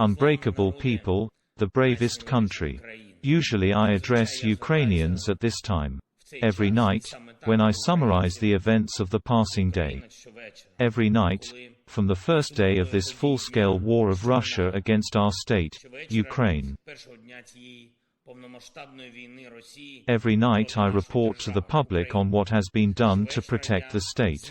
Unbreakable people, the bravest country. Usually I address Ukrainians at this time. Every night, when I summarize the events of the passing day. Every night, from the first day of this full-scale war of Russia against our state, Ukraine. Every night I report to the public on what has been done to protect the state.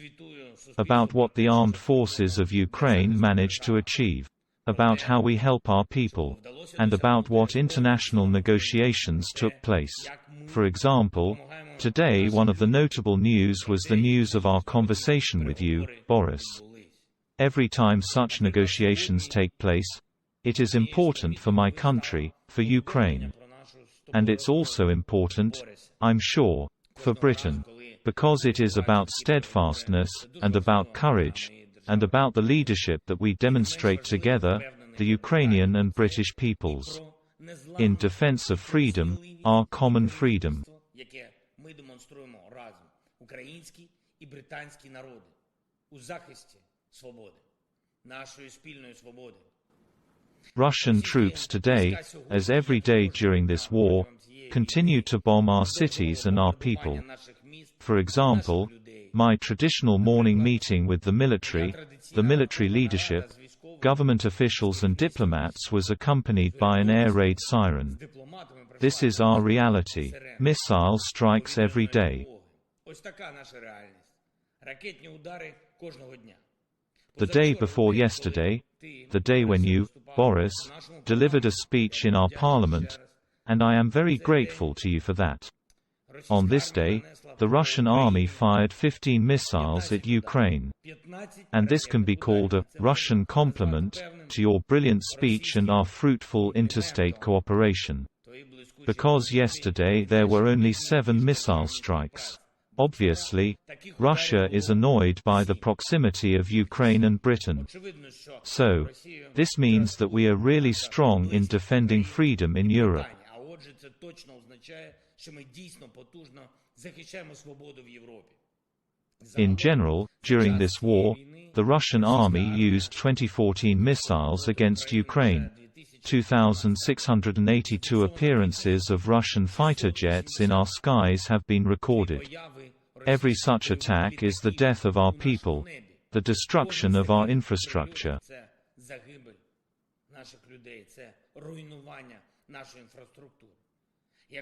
About what the armed forces of Ukraine managed to achieve. About how we help our people. And about what international negotiations took place. For example, today one of the notable news was the news of our conversation with you, Boris. Every time such negotiations take place, it is important for my country, for Ukraine. And it's also important, I'm sure, for Britain. Because it is about steadfastness, and about courage, and about the leadership that we demonstrate together, the Ukrainian and British peoples. In defense of freedom, our common freedom. Russian troops today, as every day during this war, continue to bomb our cities and our people. For example, my traditional morning meeting with the military leadership, government officials and diplomats was accompanied by an air raid siren. This is our reality. Missile strikes every day. The day before yesterday, the day when you, Boris, delivered a speech in our parliament, and I am very grateful to you for that. On this day, the Russian army fired 15 missiles at Ukraine. And this can be called a Russian compliment to your brilliant speech and our fruitful interstate cooperation. Because yesterday there were only 7 missile strikes. Obviously, Russia is annoyed by the proximity of Ukraine and Britain. So, this means that we are really strong in defending freedom in Europe. In general, during this war, the Russian army used 2014 missiles against Ukraine. 2,682 appearances of Russian fighter jets in our skies have been recorded. Every such attack is the death of our people, the destruction of our infrastructure.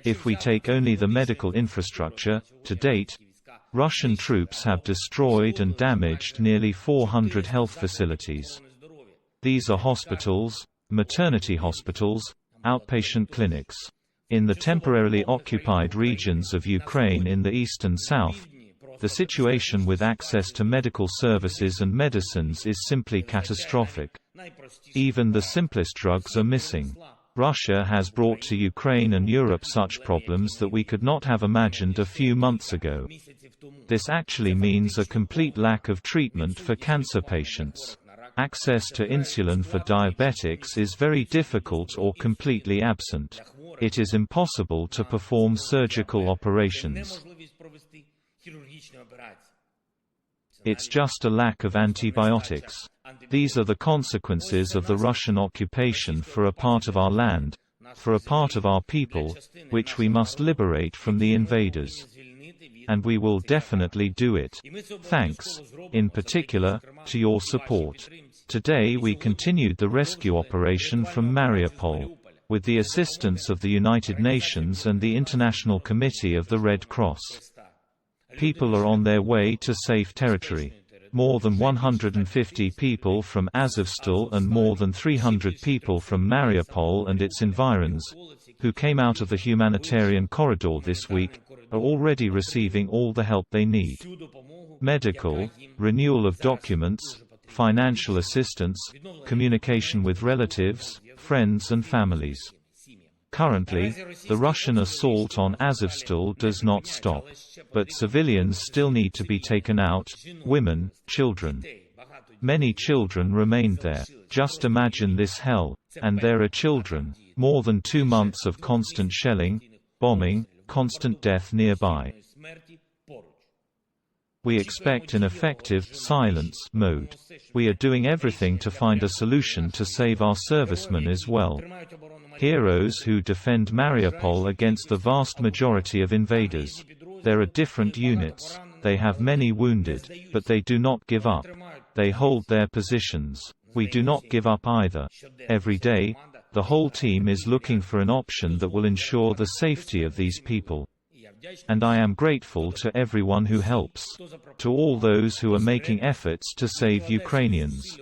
If we take only the medical infrastructure, to date, Russian troops have destroyed and damaged nearly 400 health facilities. These are hospitals, maternity hospitals, outpatient clinics. In the temporarily occupied regions of Ukraine in the east and south, the situation with access to medical services and medicines is simply catastrophic. Even the simplest drugs are missing. Russia has brought to Ukraine and Europe such problems that we could not have imagined a few months ago. This actually means a complete lack of treatment for cancer patients. Access to insulin for diabetics is very difficult or completely absent. It is impossible to perform surgical operations. It's just a lack of antibiotics. These are the consequences of the Russian occupation for a part of our land, for a part of our people, which we must liberate from the invaders. And we will definitely do it. Thanks, in particular, to your support. Today we continued the rescue operation from Mariupol, with the assistance of the United Nations and the International Committee of the Red Cross. People are on their way to safe territory. More than 150 people from Azovstal and more than 300 people from Mariupol and its environs, who came out of the humanitarian corridor this week, are already receiving all the help they need. Medical, renewal of documents, financial assistance, communication with relatives, friends and families. Currently, the Russian assault on Azovstal does not stop. But civilians still need to be taken out, women, children. Many children remained there. Just imagine this hell. And there are children. More than 2 months of constant shelling, bombing, constant death nearby. We expect an effective silence mode. We are doing everything to find a solution to save our servicemen as well. Heroes who defend Mariupol against the vast majority of invaders. There are different units. They have many wounded, but they do not give up. They hold their positions. We do not give up either. Every day, the whole team is looking for an option that will ensure the safety of these people. And I am grateful to everyone who helps, to all those who are making efforts to save Ukrainians.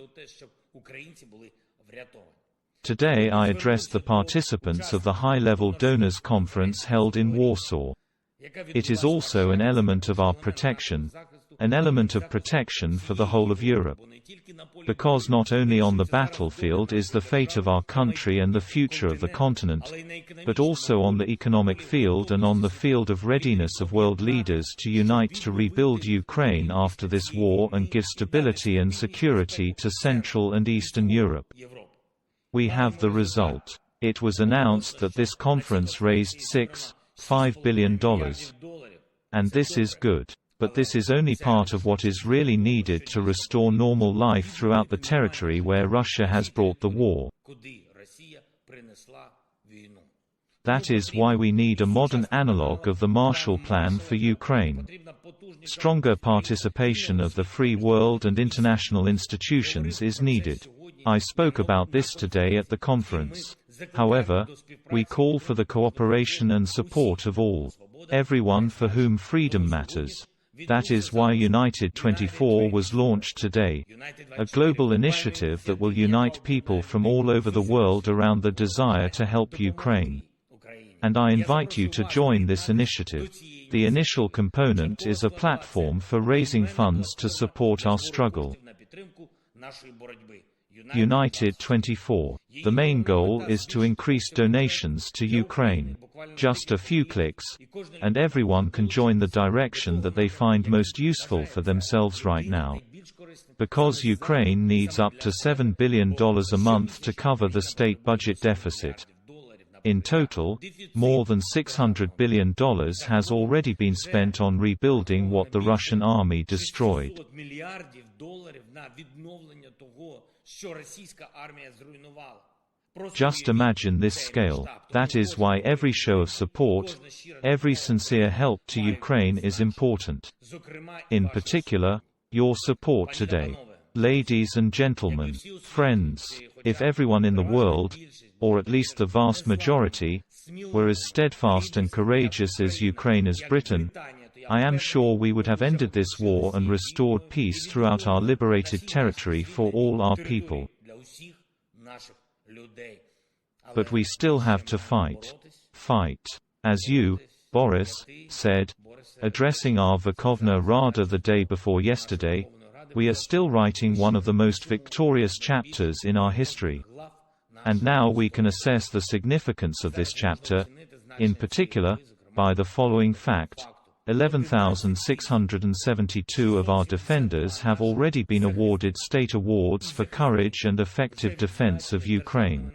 Today I addressed the participants of the high-level donors conference held in Warsaw. It is also an element of our protection, an element of protection for the whole of Europe. Because not only on the battlefield is the fate of our country and the future of the continent, but also on the economic field and on the field of readiness of world leaders to unite to rebuild Ukraine after this war and give stability and security to Central and Eastern Europe. We have the result. It was announced that this conference raised $6.5 billion. And this is good. But this is only part of what is really needed to restore normal life throughout the territory where Russia has brought the war. That is why we need a modern analogue of the Marshall Plan for Ukraine. Stronger participation of the free world and international institutions is needed. I spoke about this today at the conference. However, we call for the cooperation and support of all. Everyone for whom freedom matters. That is why United 24 was launched today, a global initiative that will unite people from all over the world around the desire to help Ukraine. And I invite you to join this initiative. The initial component is a platform for raising funds to support our struggle. United 24. The main goal is to increase donations to Ukraine. Just a few clicks, and everyone can join the direction that they find most useful for themselves right now. Because Ukraine needs up to $7 billion a month to cover the state budget deficit. In total, more than $600 billion has already been spent on rebuilding what the Russian army destroyed. Just imagine this scale. That is why every show of support, every sincere help to Ukraine is important. In particular, your support today. Ladies and gentlemen, friends, if everyone in the world, or at least the vast majority, were as steadfast and courageous as Ukraine as Britain, I am sure we would have ended this war and restored peace throughout our liberated territory for all our people. But we still have to fight. Fight. As you, Boris, said, addressing our Verkhovna Rada the day before yesterday, we are still writing one of the most victorious chapters in our history. And now we can assess the significance of this chapter, in particular, by the following fact. 11,672 of our defenders have already been awarded state awards for courage and effective defense of Ukraine.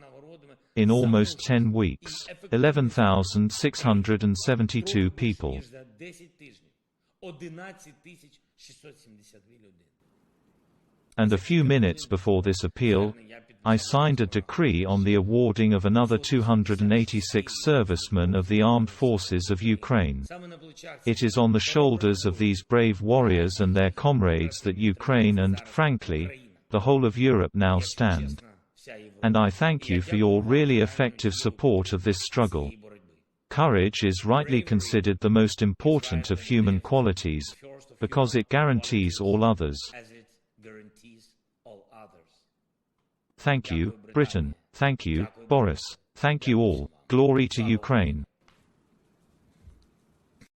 In almost 10 weeks, 11,672 people. And a few minutes before this appeal, I signed a decree on the awarding of another 286 servicemen of the armed forces of Ukraine. It is on the shoulders of these brave warriors and their comrades that Ukraine and, frankly, the whole of Europe now stand. And I thank you for your really effective support of this struggle. Courage is rightly considered the most important of human qualities, because it guarantees all others. Thank you, Britain. Thank you, Boris. Thank you all. Glory to Ukraine.